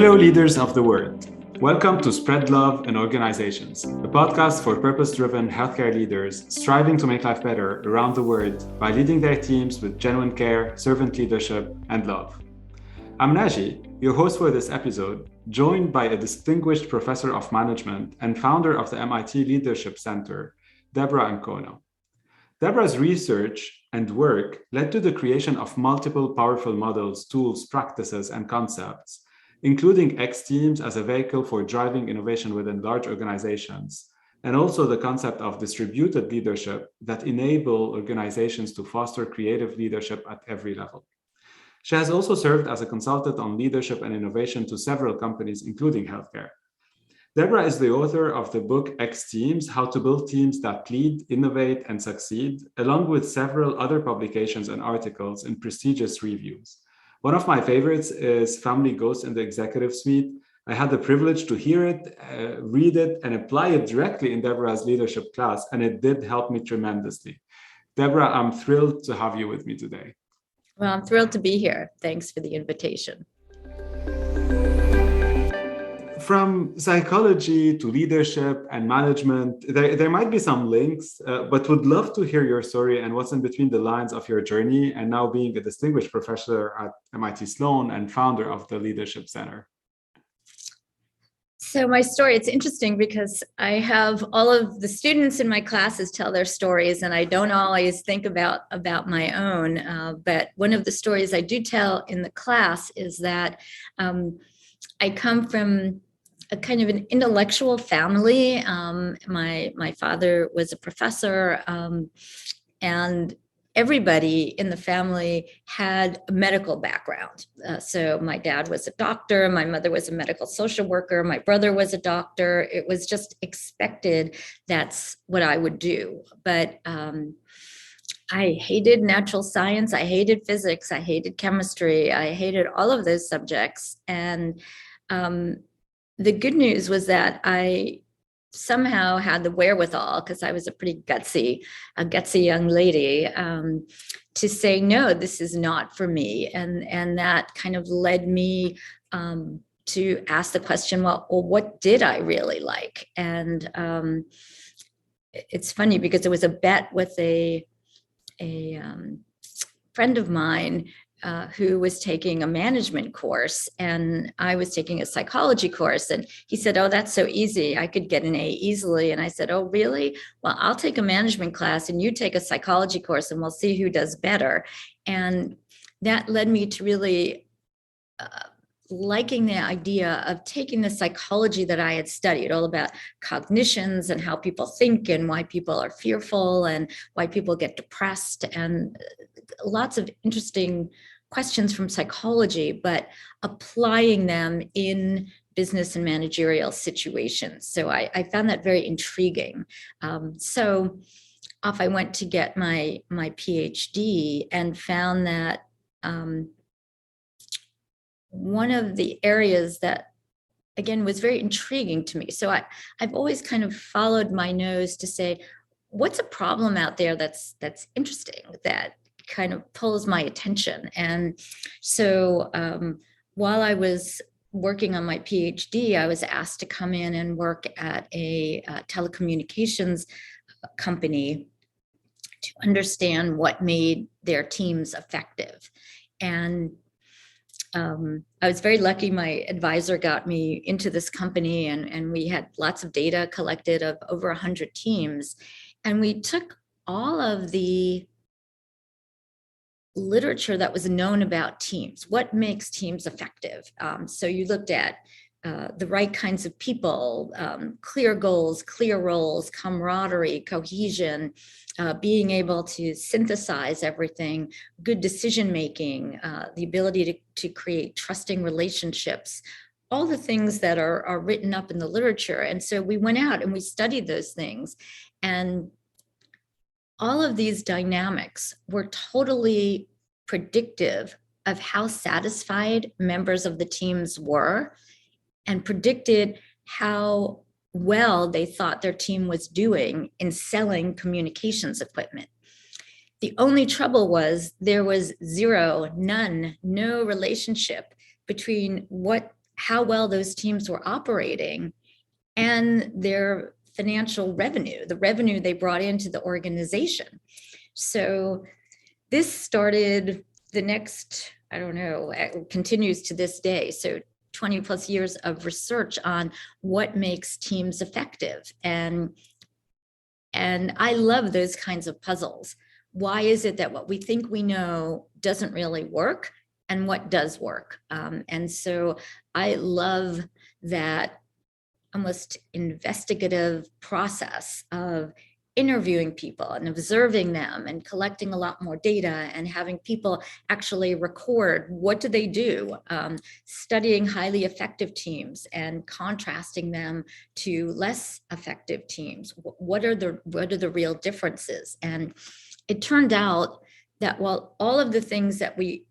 Hello, leaders of the world. Welcome to Spread Love in Organizations, a podcast for purpose-driven healthcare leaders striving to make life better around the world by leading their teams with genuine care, servant leadership, and love. I'm Naji, your host for this episode, joined by a distinguished professor of management and founder of the MIT Leadership Center, Deborah Ancona. Deborah's research and work led to the creation of multiple powerful models, tools, practices, and concepts, including X teams as a vehicle for driving innovation within large organizations, and also the concept of distributed leadership that enable organizations to foster creative leadership at every level. She has also served as a consultant on leadership and innovation to several companies, including healthcare. Deborah is the author of the book X Teams, How to Build Teams That Lead, Innovate, and Succeed, along with several other publications and articles in prestigious reviews. One of my favorites is Family Ghost in the Executive Suite. I had the privilege to hear it, read it, and apply it directly in Deborah's leadership class, and it did help me tremendously. Deborah, I'm thrilled to have you with me today. Well, I'm thrilled to be here. Thanks for the invitation. From psychology to leadership and management, there might be some links, but would love to hear your story and what's in between the lines of your journey and now being a distinguished professor at MIT Sloan and founder of the Leadership Center. So my story, it's interesting because I have all of the students in my classes tell their stories, and I don't always think about my own. But one of the stories I do tell in the class is that I come from a kind of an intellectual family. My father was a professor, and everybody in the family had a medical background. So my dad was a doctor, my mother was a medical social worker, my brother was a doctor. It was just expected that's what I would do. But I hated natural science, I hated physics, I hated chemistry, I hated all of those subjects. And the good news was that I somehow had the wherewithal, because I was a pretty gutsy young lady, to say, no, this is not for me. And that kind of led me to ask the question, well, what did I really like? And it's funny because it was a bet with a friend of mine who was taking a management course, and I was taking a psychology course. And he said, oh, that's so easy. I could get an A easily. And I said, oh, really? Well, I'll take a management class and you take a psychology course and we'll see who does better. And that led me to really liking the idea of taking the psychology that I had studied, all about cognitions and how people think and why people are fearful and why people get depressed, and lots of interesting questions from psychology, but applying them in business and managerial situations. So I found that very intriguing. So off I went to get my PhD and found that one of the areas that, again, was very intriguing to me. So I've always kind of followed my nose to say, what's a problem out there that's interesting, that kind of pulls my attention. And so while I was working on my PhD, I was asked to come in and work at a telecommunications company to understand what made their teams effective. And I was very lucky. My advisor got me into this company, and we had lots of data collected of over 100 teams. And we took all of the literature that was known about teams, what makes teams effective. So you looked at the right kinds of people, clear goals, clear roles, camaraderie, cohesion, being able to synthesize everything, good decision-making, the ability to create trusting relationships, all the things that are written up in the literature. And so we went out and we studied those things. And all of these dynamics were totally predictive of how satisfied members of the teams were, and predicted how well they thought their team was doing in selling communications equipment. The only trouble was there was no relationship between what how well those teams were operating and their financial revenue, the revenue they brought into the organization. So this started the next, I don't know, it continues to this day. So 20 plus years of research on what makes teams effective. And I love those kinds of puzzles. Why is it that what we think we know doesn't really work, and what does work? And so I love that almost investigative process of interviewing people and observing them and collecting a lot more data and having people actually record what do they do, studying highly effective teams and contrasting them to less effective teams. What are the real differences? And it turned out that while all of the things that we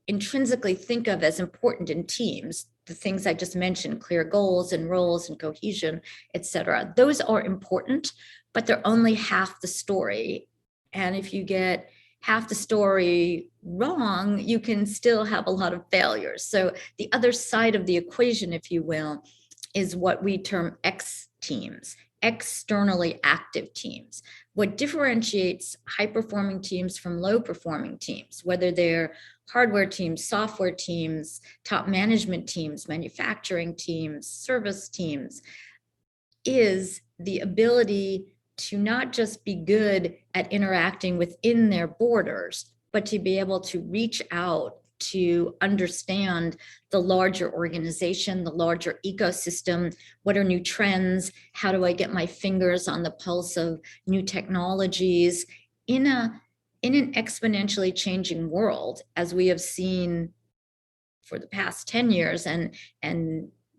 intrinsically think of as important in teams, the things I just mentioned, clear goals and roles and cohesion, et cetera, those are important, but they're only half the story. And if you get half the story wrong, you can still have a lot of failures. So the other side of the equation, if you will, is what we term X teams, externally active teams. What differentiates high-performing teams from low-performing teams, whether they're hardware teams, software teams, top management teams, manufacturing teams, service teams, is the ability to not just be good at interacting within their borders, but to be able to reach out to understand the larger organization, the larger ecosystem. What are new trends? How do I get my fingers on the pulse of new technologies in an exponentially changing world, as we have seen for the past 10 years and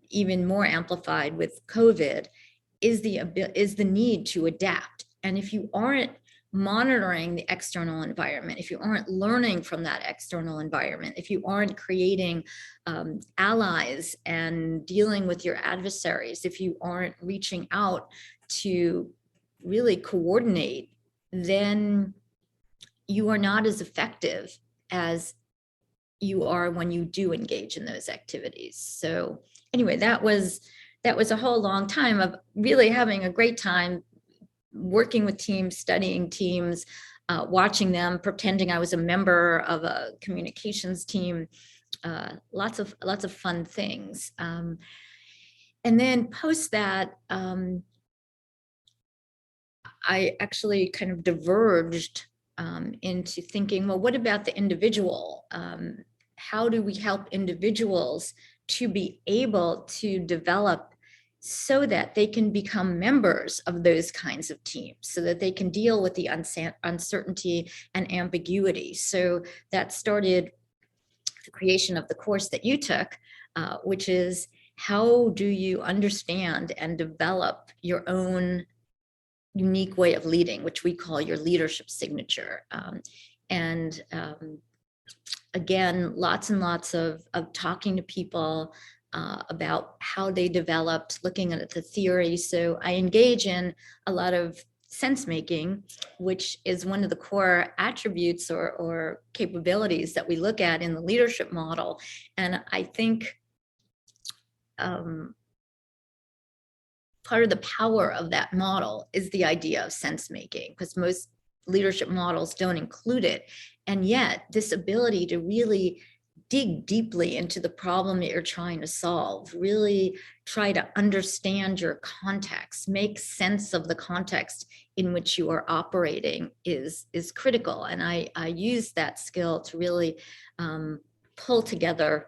even more amplified with COVID, is the need to adapt. And if you aren't monitoring the external environment, if you aren't learning from that external environment, if you aren't creating allies and dealing with your adversaries, if you aren't reaching out to really coordinate, then you are not as effective as you are when you do engage in those activities. So anyway, that was a whole long time of really having a great time working with teams, studying teams, watching them, pretending I was a member of a communications team, lots of fun things. And then post that, I actually kind of diverged into thinking, well, what about the individual? How do we help individuals to be able to develop so that they can become members of those kinds of teams, so that they can deal with the uncertainty and ambiguity? So that started the creation of the course that you took, which is how do you understand and develop your own unique way of leading, which we call your leadership signature. Again, lots and lots of talking to people about how they developed, looking at the theory. So I engage in a lot of sense making, which is one of the core attributes or capabilities that we look at in the leadership model. And I think part of the power of that model is the idea of sense making, because most leadership models don't include it. And yet this ability to really dig deeply into the problem that you're trying to solve, really try to understand your context, make sense of the context in which you are operating is critical. And I use that skill to really pull together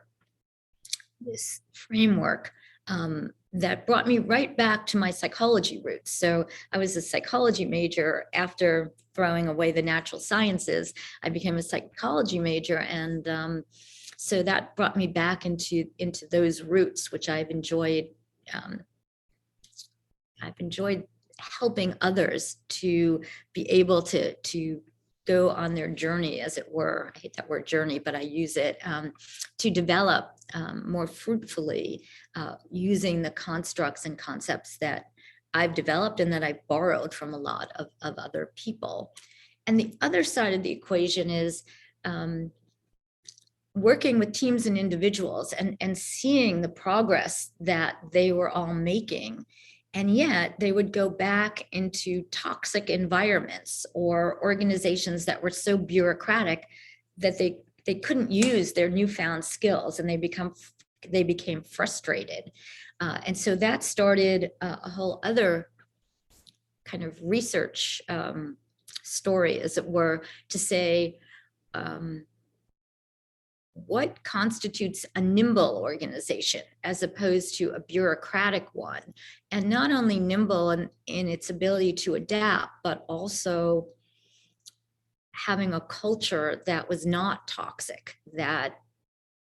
this framework that brought me right back to my psychology roots. So I was a psychology major. After throwing away the natural sciences, I became a psychology major. And so that brought me back into those roots, which I've enjoyed. I've enjoyed helping others to be able to go on their journey, as it were. I hate that word journey, but I use it to develop more fruitfully using the constructs and concepts that I've developed and that I've borrowed from a lot of other people. And the other side of the equation is working with teams and individuals and seeing the progress that they were all making. And yet they would go back into toxic environments or organizations that were so bureaucratic that they couldn't use their newfound skills, and they became frustrated. And so that started a whole other kind of research story, as it were, to say, what constitutes a nimble organization as opposed to a bureaucratic one? And not only nimble in its ability to adapt, but also having a culture that was not toxic, that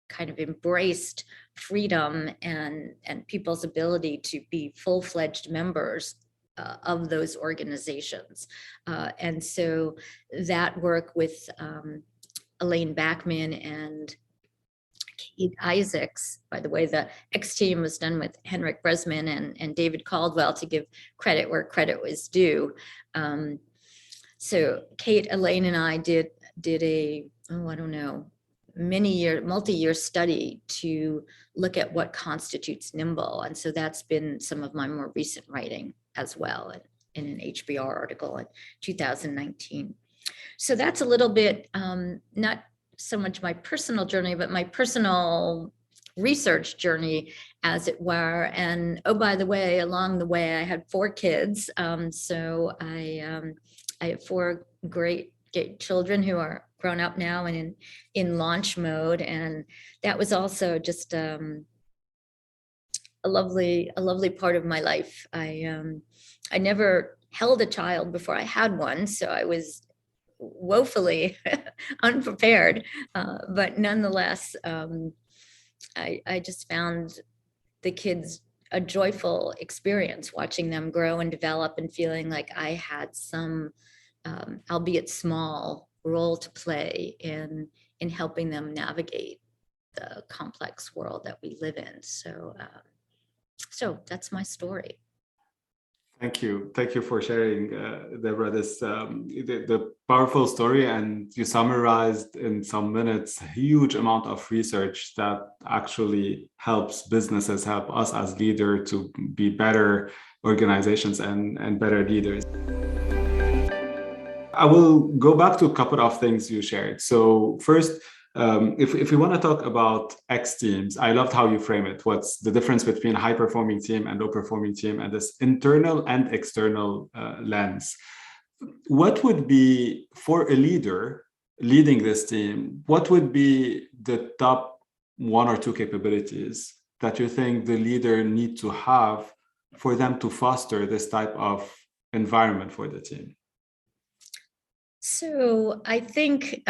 kind of embraced freedom and people's ability to be full-fledged members of those organizations. And so that work with Elaine Backman and Kate Isaacs, by the way, the X team was done with Henrik Bresman and David Caldwell, to give credit where credit was due. So Kate, Elaine, and I did a, multi-year study to look at what constitutes nimble. And so that's been some of my more recent writing as well, in an HBR article in 2019. So that's a little bit, not so much my personal journey, but my personal research journey, as it were. And oh, by the way, along the way, I had 4 kids. So I have 4 great children who are grown up now and in launch mode. And that was also just a lovely part of my life. I never held a child before I had one, so I was woefully unprepared, but nonetheless, I just found the kids a joyful experience, watching them grow and develop and feeling like I had some, albeit small, role to play in helping them navigate the complex world that we live in. So that's my story. Thank you for sharing, Deborah, this the powerful story, and you summarized in some minutes a huge amount of research that actually helps businesses, help us as leaders to be better organizations and better leaders. I will go back to a couple of things you shared. So first, if we want to talk about X teams, I loved how you frame it. What's the difference between a high-performing team and low-performing team, and this internal and external lens? What would be, for a leader leading this team, what would be the top 1 or 2 capabilities that you think the leader need to have for them to foster this type of environment for the team? So I think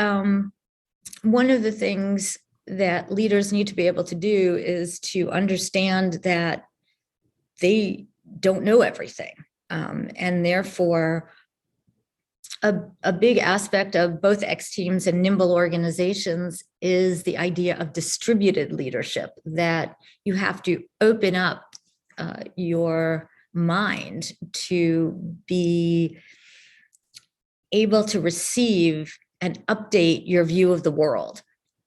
one of the things that leaders need to be able to do is to understand that they don't know everything. And therefore, a big aspect of both X teams and Nimble Organizations is the idea of distributed leadership, that you have to open up your mind to be able to receive and update your view of the world.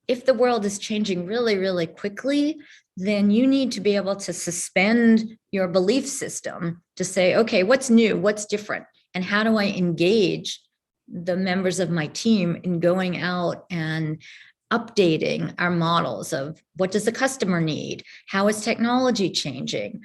If the world is changing really, really quickly, then you need to be able to suspend your belief system to say, okay, what's new, what's different, and how do I engage the members of my team in going out and updating our models of what does the customer need? How is technology changing?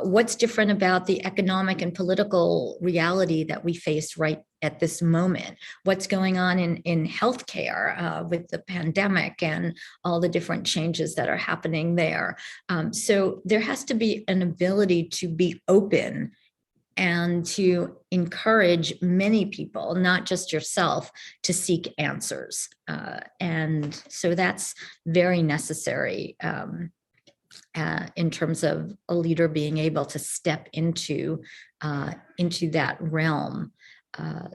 What's different about the economic and political reality that we face right at this moment? What's going on in healthcare with the pandemic and all the different changes that are happening there? So there has to be an ability to be open and to encourage many people, not just yourself, to seek answers. And so that's very necessary in terms of a leader being able to step into that realm.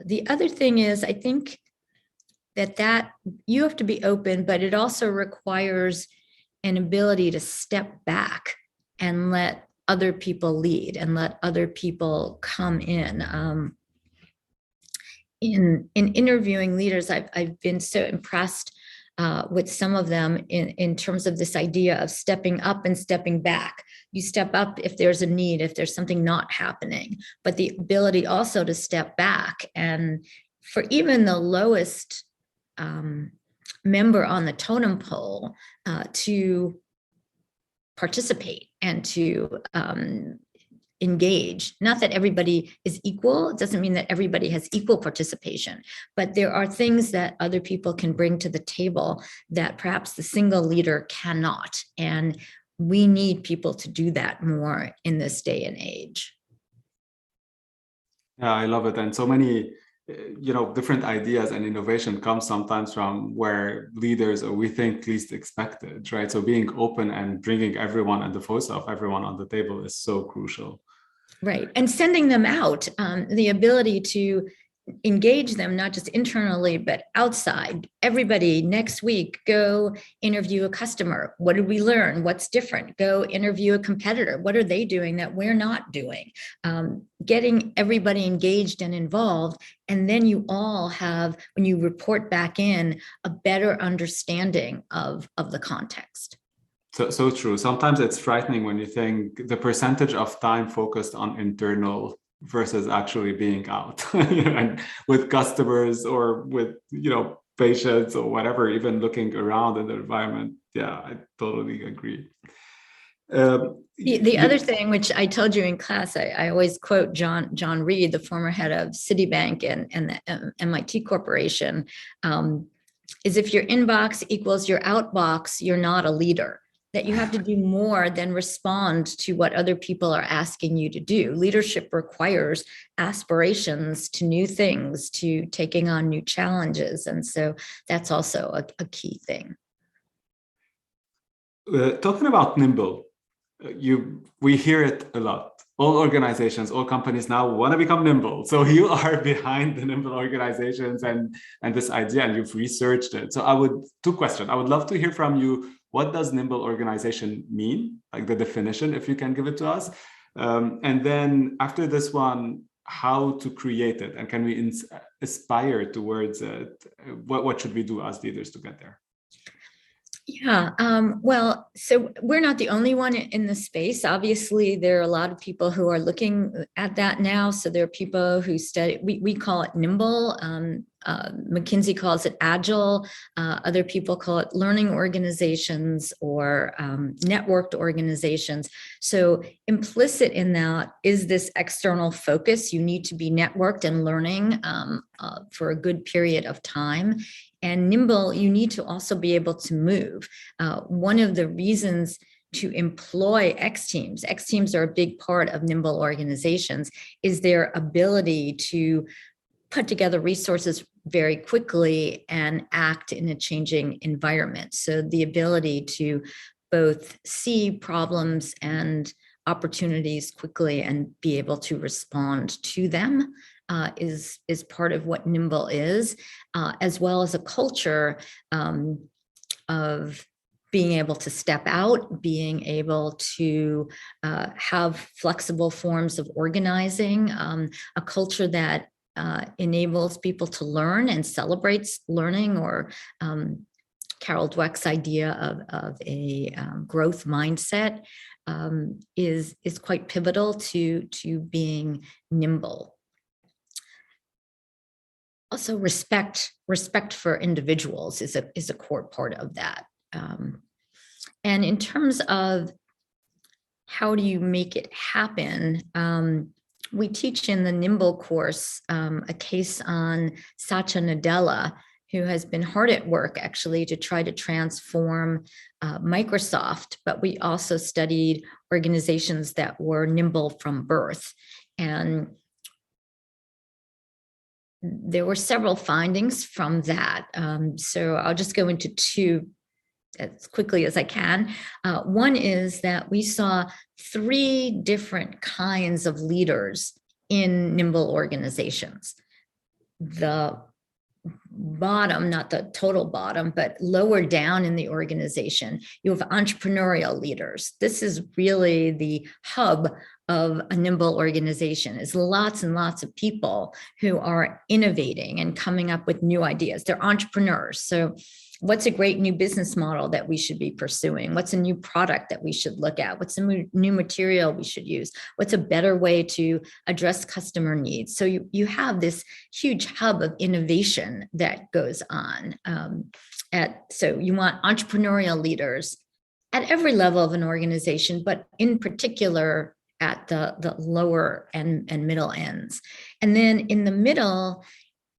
The other thing is, I think that you have to be open, but it also requires an ability to step back and let other people lead and let other people come in. In interviewing leaders, I've been so impressed with some of them in terms of this idea of stepping up and stepping back. You step up if there's a need, if there's something not happening, but the ability also to step back. And for even the lowest member on the totem pole to participate and to engage. Not that everybody is equal. It doesn't mean that everybody has equal participation, but there are things that other people can bring to the table that perhaps the single leader cannot. And we need people to do that more in this day and age. Yeah, I love it. And so many, different ideas and innovation come sometimes from where leaders, or we think, least expected, right? So being open and bringing everyone and the voice of everyone on the table is so crucial. Right. And sending them out, the ability to engage them, not just internally, but outside. Everybody next week, go interview a customer. What did we learn? What's different? Go interview a competitor. What are they doing that we're not doing? Getting everybody engaged and involved. And then you all have, when you report back in, a better understanding of the context. So true. Sometimes it's frightening when you think the percentage of time focused on internal versus actually being out and with customers or with, patients or whatever, even looking around in the environment. Yeah, I totally agree. The other thing, which I told you in class, I always quote John Reed, the former head of Citibank and the MIT Corporation, is if your inbox equals your outbox, you're not a leader. That you have to do more than respond to what other people are asking you to do. Leadership requires aspirations to new things, to taking on new challenges. And so that's also a key thing. Talking about Nimble, we hear it a lot. All organizations, all companies now want to become nimble. So you are behind the Nimble Organizations and this idea, and you've researched it. So two questions. I would love to hear from you. What does Nimble Organization mean? Like the definition, if you can give it to us. And then after this one, how to create it, and can we aspire towards it? What should we do as leaders to get there? Yeah, well, so we're not the only one in the space. Obviously, there are a lot of people who are looking at that now. So there are people who study, we call it Nimble. McKinsey calls it Agile. Other people call it learning organizations or networked organizations. So implicit in that is this external focus. You need to be networked and learning for a good period of time. And Nimble, you need to also be able to move. One of the reasons to employ X teams are a big part of Nimble Organizations, is their ability to put together resources very quickly and act in a changing environment. So the ability to both see problems and opportunities quickly and be able to respond to them is part of what Nimble is, as well as a culture of being able to step out, being able to have flexible forms of organizing, a culture that enables people to learn and celebrates learning, or Carol Dweck's idea of a growth mindset is quite pivotal to being nimble. Also, respect for individuals is a core part of that. And in terms of how do you make it happen, we teach in the Nimble course a case on Satya Nadella, who has been hard at work actually to try to transform Microsoft, but we also studied organizations that were nimble from birth. And there were several findings from that. So I'll just go into two as quickly as I can. One is that we saw 3 different kinds of leaders in nimble organizations. The bottom, not the total bottom, but lower down in the organization, you have entrepreneurial leaders. This is really the hub of a nimble organization, is lots and lots of people who are innovating and coming up with new ideas. They're entrepreneurs. So what's a great new business model that we should be pursuing? What's a new product that we should look at? What's a new material we should use? What's a better way to address customer needs? So you have this huge hub of innovation that goes on. So you want entrepreneurial leaders at every level of an organization, but in particular at the lower and middle ends. And then in the middle,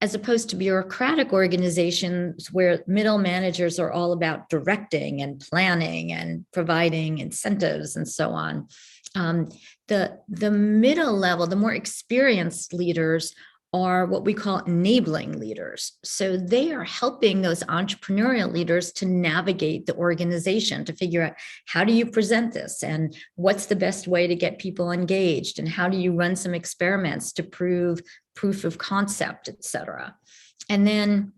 as opposed to bureaucratic organizations where middle managers are all about directing and planning and providing incentives and so on, the middle level, the more experienced leaders are what we call enabling leaders. So they are helping those entrepreneurial leaders to navigate the organization, to figure out how do you present this and what's the best way to get people engaged and how do you run some experiments to prove proof of concept, et cetera. And then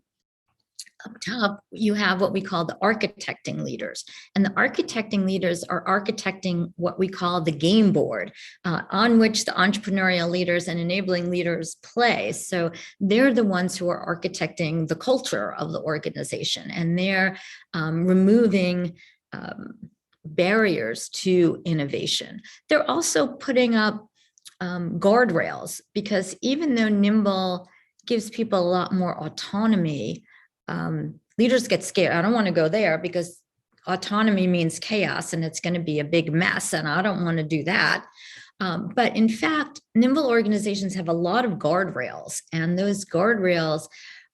up top, you have what we call the architecting leaders. And the architecting leaders are architecting what we call the game board on which the entrepreneurial leaders and enabling leaders play. So they're the ones who are architecting the culture of the organization, and they're removing barriers to innovation. They're also putting up guardrails, because even though Nimble gives people a lot more autonomy, leaders get scared. I don't want to go there because autonomy means chaos and it's going to be a big mess, and I don't want to do that. But in fact, Nimble organizations have a lot of guardrails, and those guardrails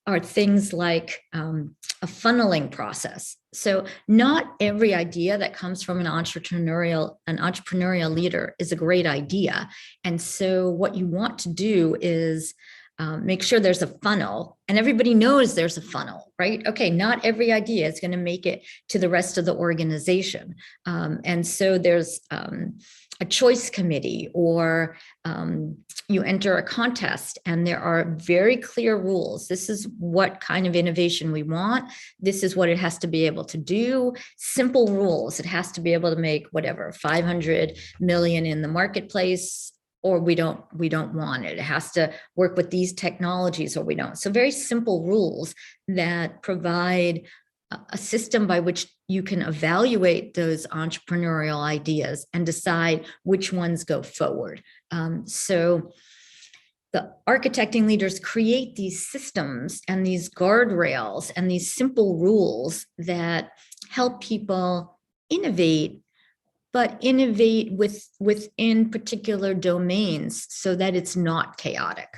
are things like a funneling process. So not every idea that comes from an entrepreneurial leader is a great idea. And so what you want to do is make sure there's a funnel, and everybody knows there's a funnel, right? Okay, not every idea is going to make it to the rest of the organization. And so there's a choice committee, or you enter a contest, and there are very clear rules. This is what kind of innovation we want. This is what it has to be able to do. Simple rules. It has to be able to make whatever, 500 million in the marketplace, or we don't want it. It has to work with these technologies, or we don't. So very simple rules that provide a system by which you can evaluate those entrepreneurial ideas and decide which ones go forward. So the architecting leaders create these systems and these guardrails and these simple rules that help people innovate, but innovate within particular domains so that it's not chaotic.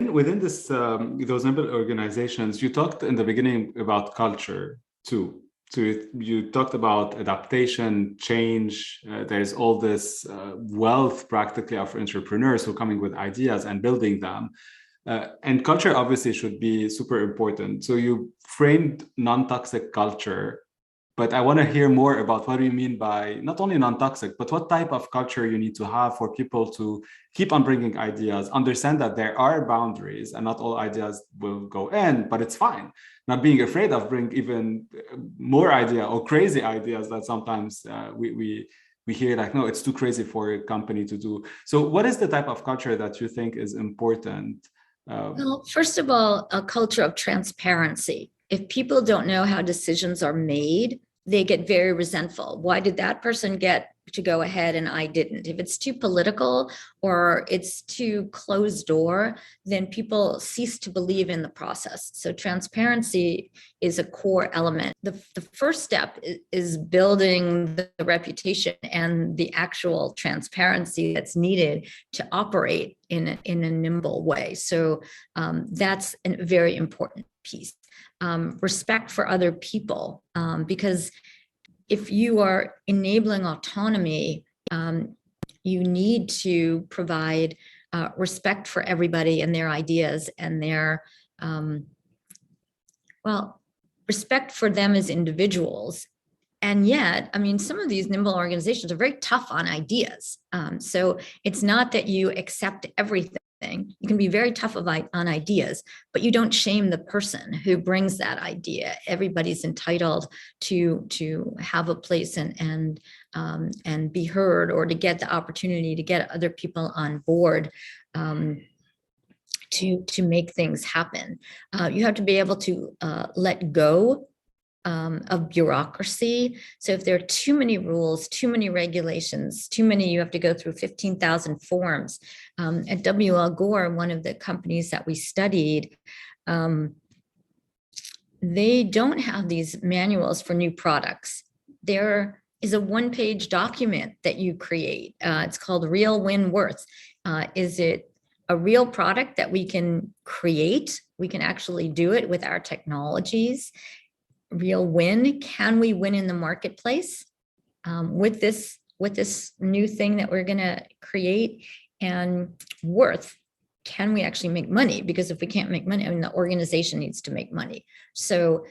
Within this, those Nimble organizations, you talked in the beginning about culture too. So you talked about adaptation, change. There's all this wealth practically of entrepreneurs who are coming with ideas and building them. And culture obviously should be super important. So you framed non-toxic culture, but I want to hear more about what do you mean by not only non-toxic, but what type of culture you need to have for people to keep on bringing ideas, understand that there are boundaries and not all ideas will go in, but it's fine. Not being afraid of bring even more idea or crazy ideas that sometimes we hear like, no, it's too crazy for a company to do. So what is the type of culture that you think is important? Well, first of all, a culture of transparency. If people don't know how decisions are made, they get very resentful. Why did that person get to go ahead and I didn't? If it's too political or it's too closed door, then people cease to believe in the process. So transparency is a core element. The first step is building the reputation and the actual transparency that's needed to operate in a nimble way. So that's a very important piece. Respect for other people, because if you are enabling autonomy, you need to provide respect for everybody and their ideas and their, respect for them as individuals. And yet, I mean, some of these nimble organizations are very tough on ideas. So it's not that you accept everything. You can be very tough on ideas, but you don't shame the person who brings that idea. Everybody's entitled to have a place and be heard, or to get the opportunity to get other people on board. to make things happen. You have to be able to let go of bureaucracy. So if there are too many rules, too many regulations, you have to go through 15,000 forms. At W.L. Gore, one of the companies that we studied, they don't have these manuals for new products. There is a one-page document that you create. It's called Real Win Worth. Is it a real product that we can create? We can actually do it with our technologies. Real win. Can we win in the marketplace with this new thing that we're going to create? And worth. Can we actually make money? Because if we can't make money, I mean, the organization needs to make money. So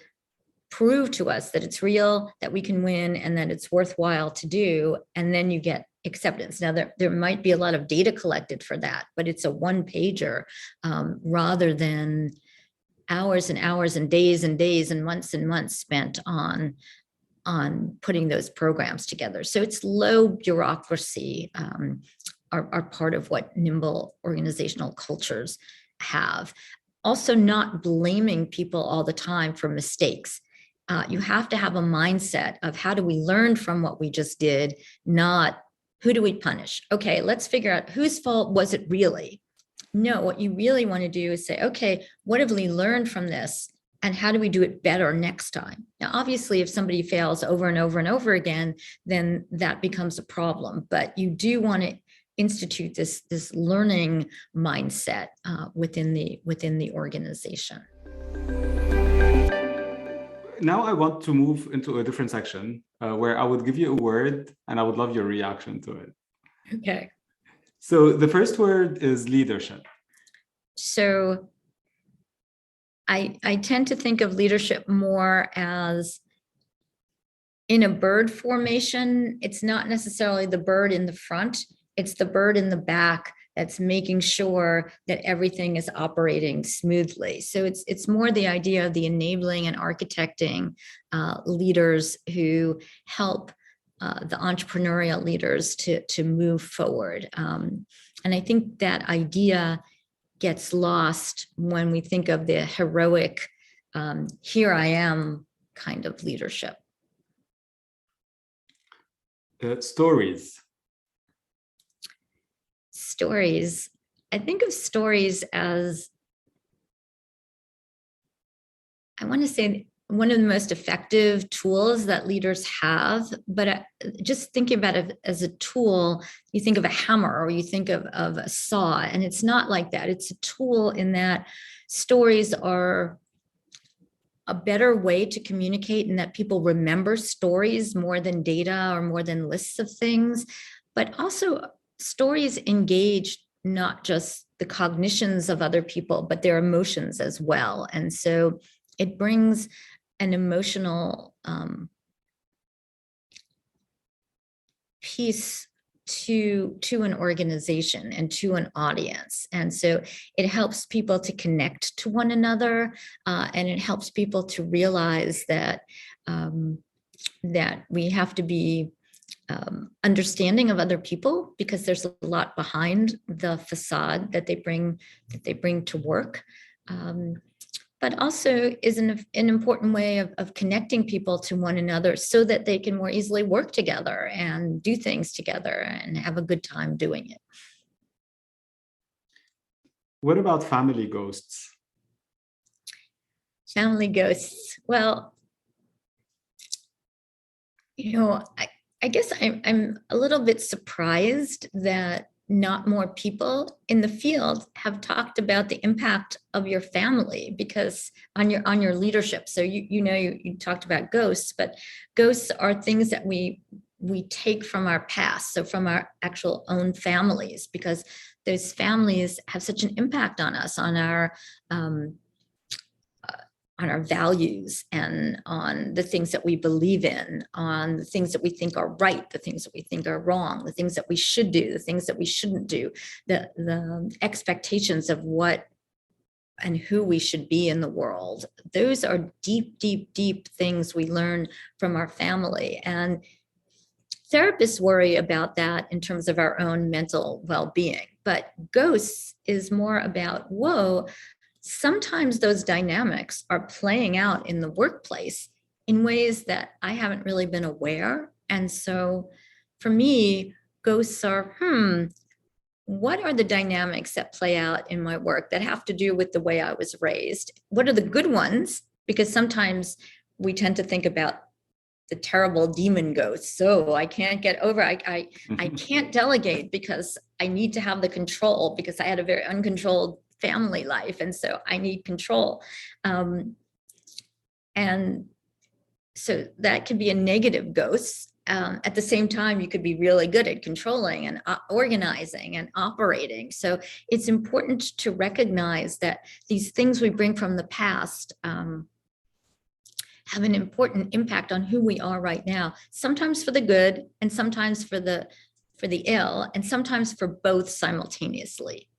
prove to us that it's real, that we can win, and that it's worthwhile to do. And then you get acceptance. Now, there might be a lot of data collected for that, but it's a one-pager rather than hours and hours and days and months spent on putting those programs together. So it's low bureaucracy are part of what nimble organizational cultures have. Also, not blaming people all the time for mistakes. You have to have a mindset of how do we learn from what we just did, not who do we punish? Okay, let's figure out whose fault was it really? No, what you really want to do is say, okay, what have we learned from this? And how do we do it better next time? Now, obviously, if somebody fails over and over and over again, then that becomes a problem. But you do want to institute this learning mindset within the organization. Now I want to move into a different section where I would give you a word and I would love your reaction to it. Okay. So the first word is leadership. So I tend to think of leadership more as in a bird formation. It's not necessarily the bird in the front. It's the bird in the back that's making sure that everything is operating smoothly. So it's more the idea of the enabling and architecting leaders who help the entrepreneurial leaders to move forward. And I think that idea gets lost when we think of the heroic, here I am kind of leadership. Stories. Stories. I think of stories as, I want to say, one of the most effective tools that leaders have, but just thinking about it as a tool, you think of a hammer or you think of a saw, and it's not like that. It's a tool in that stories are a better way to communicate, and that people remember stories more than data or more than lists of things, but also stories engage not just the cognitions of other people, but their emotions as well. And so it brings an emotional piece to an organization and to an audience. And so it helps people to connect to one another, and it helps people to realize that that we have to be understanding of other people, because there's a lot behind the facade that they bring to work. But also is an important way of connecting people to one another so that they can more easily work together and do things together and have a good time doing it. What about family ghosts? Family ghosts. Well, I guess I'm a little bit surprised that not more people in the field have talked about the impact of your family, because on your leadership. So you talked about ghosts, but ghosts are things that we take from our past, so from our actual own families, because those families have such an impact on us, on our values and on the things that we believe in, on the things that we think are right, the things that we think are wrong, the things that we should do, the things that we shouldn't do, the expectations of what and who we should be in the world. Those are deep, deep, deep things we learn from our family. And Therapists worry about that in terms of our own mental well-being, but ghosts is more about, whoa, sometimes those dynamics are playing out in the workplace in ways that I haven't really been aware. And so for me, ghosts are, what are the dynamics that play out in my work that have to do with the way I was raised? What are the good ones? Because sometimes we tend to think about the terrible demon ghosts. So I can't get over, I can't delegate because I need to have the control, because I had a very uncontrolled family life. And so I need control. And so that could be a negative ghost. At the same time, you could be really good at controlling and organizing and operating. So it's important to recognize that these things we bring from the past have an important impact on who we are right now, sometimes for the good and sometimes for the ill, and sometimes for both simultaneously.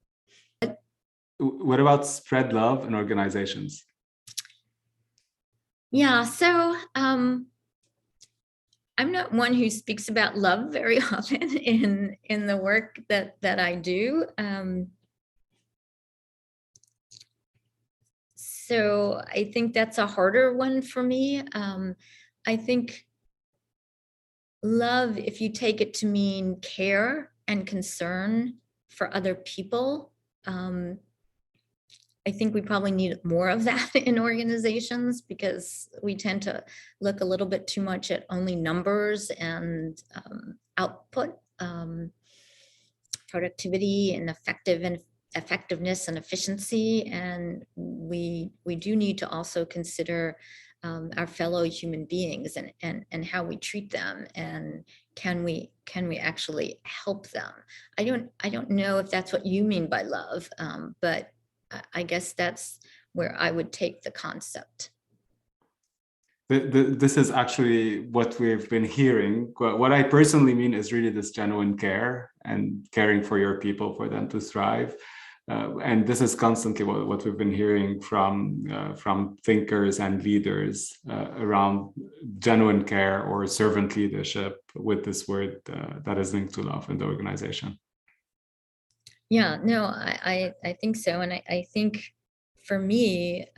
What about spread love in organizations? Yeah, so I'm not one who speaks about love very often in the work that I do. So I think that's a harder one for me. I think love, if you take it to mean care and concern for other people, I think we probably need more of that in organizations, because we tend to look a little bit too much at only numbers and output, productivity and effectiveness and efficiency. And we do need to also consider our fellow human beings and how we treat them, and can we actually help them. I don't know if that's what you mean by love, but I guess that's where I would take the concept. This is actually what we've been hearing. What I personally mean is really this genuine care and caring for your people, for them to thrive. And this is constantly what we've been hearing from thinkers and leaders around genuine care or servant leadership, with this word that is linked to love in the organization. Yeah, no, I think so. And I think for me,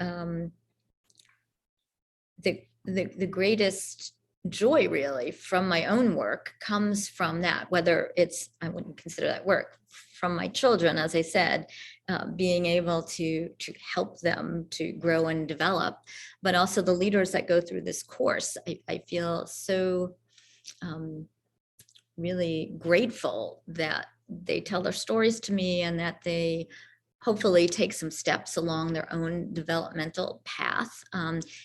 the greatest joy really from my own work comes from that, whether it's, I wouldn't consider that work, from my children, as I said, being able to help them to grow and develop, but also the leaders that go through this course. I feel so really grateful that they tell their stories to me, and that they hopefully take some steps along their own developmental path,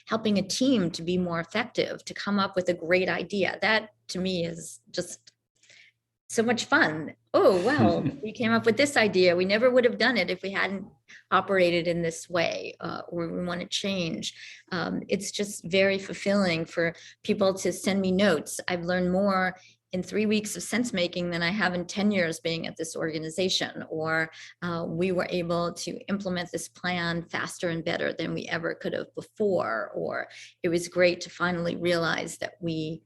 helping a team to be more effective, to come up with a great idea. That to me is just so much fun. Oh, wow, we came up with this idea. We never would have done it if we hadn't operated in this way, or we want to change. It's just very fulfilling for people to send me notes. I've learned more in 3 weeks of sense making than I have in 10 years being at this organization, or we were able to implement this plan faster and better than we ever could have before, or it was great to finally realize that we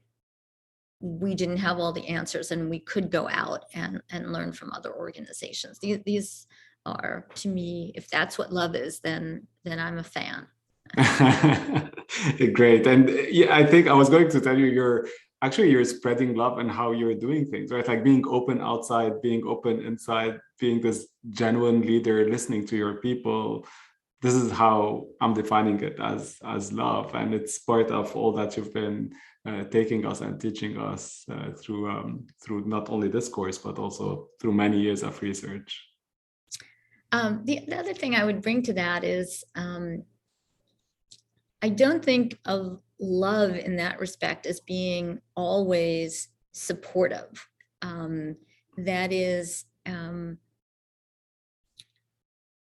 didn't have all the answers and we could go out and learn from other organizations. These are, to me, if that's what love is, then I'm a fan. Great. And yeah, I think I was going to tell you, you're spreading love and how you're doing things, right? Like being open outside, being open inside, being this genuine leader, listening to your people. This is how I'm defining it, as love. And it's part of all that you've been taking us and teaching us through not only this course, but also through many years of research. The other thing I would bring to that is, I don't think of love in that respect as being always supportive. That is,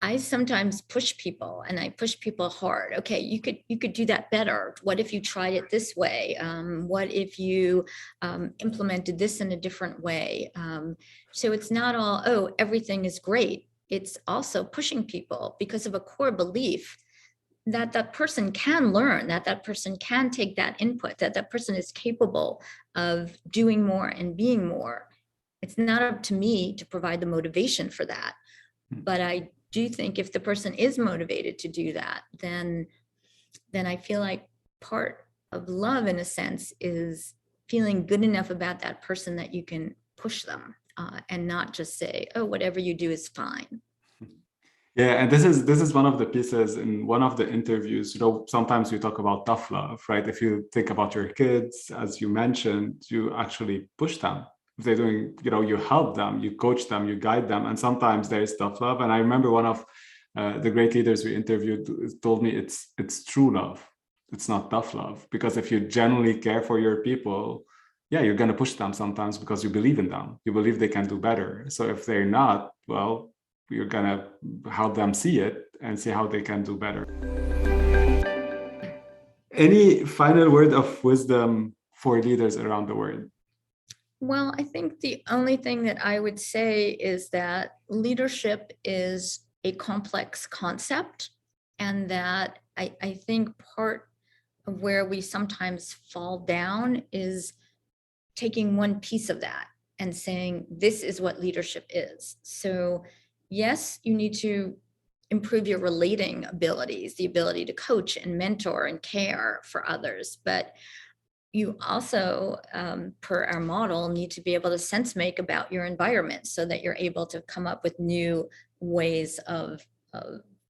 I sometimes push people, and I push people hard. Okay, you could do that better. What if you tried it this way? What if you implemented this in a different way? So it's not all, oh, everything is great. It's also pushing people because of a core belief that person can learn, that person can take that input, that person is capable of doing more and being more. It's not up to me to provide the motivation for that. But I do think if the person is motivated to do that, then I feel like part of love, in a sense, is feeling good enough about that person that you can push them and not just say, oh, whatever you do is fine. Yeah, and this is one of the pieces in one of the interviews. Sometimes we talk about tough love, right? If you think about your kids, as you mentioned, you actually push them. If they're doing, you help them, you coach them, you guide them, and sometimes there is tough love. And I remember one of the great leaders we interviewed told me it's true love. It's not tough love, because if you genuinely care for your people, yeah, you're going to push them sometimes because you believe in them. You believe they can do better. So if they're not, well, you're going to help them see it and see how they can do better. Any final word of wisdom for leaders around the world? Well, I think the only thing that I would say is that leadership is a complex concept, and that I think part of where we sometimes fall down is taking one piece of that and saying, this is what leadership is. So yes, you need to improve your relating abilities, the ability to coach and mentor and care for others. But you also, per our model, need to be able to sense make about your environment so that you're able to come up with new ways of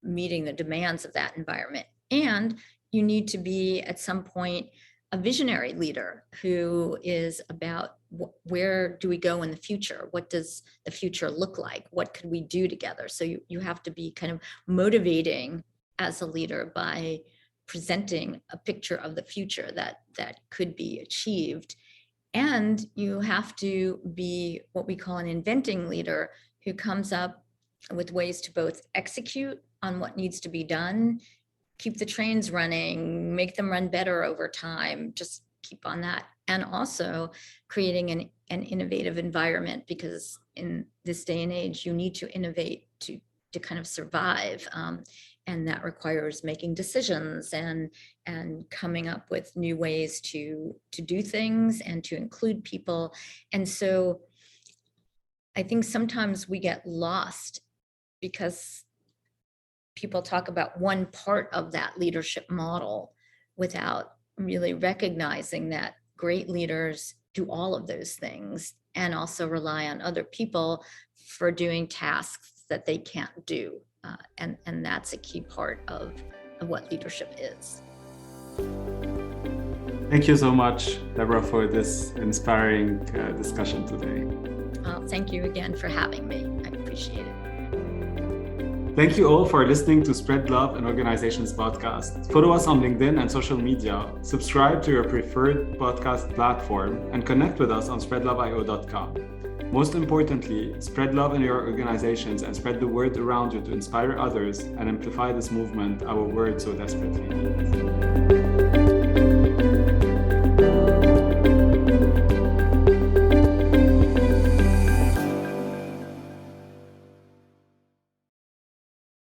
meeting the demands of that environment. And you need to be, at some point, a visionary leader who is about where do we go in the future? What does the future look like? What could we do together? So you have to be kind of motivating as a leader by presenting a picture of the future that could be achieved. And you have to be what we call an inventing leader, who comes up with ways to both execute on what needs to be done, keep the trains running, make them run better over time, just keep on that. And also creating an innovative environment, because in this day and age, you need to innovate to kind of survive. And that requires making decisions and coming up with new ways to do things and to include people. And so I think sometimes we get lost because people talk about one part of that leadership model without really recognizing that great leaders do all of those things and also rely on other people for doing tasks that they can't do. And that's a key part of what leadership is. Thank you so much, Deborah, for this inspiring discussion today. Thank you again for having me. I appreciate it. Thank you all for listening to Spread Love and Organizations podcast. Follow us on LinkedIn and social media, subscribe to your preferred podcast platform, and connect with us on SpreadLoveIO.com. Most importantly, spread love in your organizations and spread the word around you to inspire others and amplify this movement our world so desperately needs.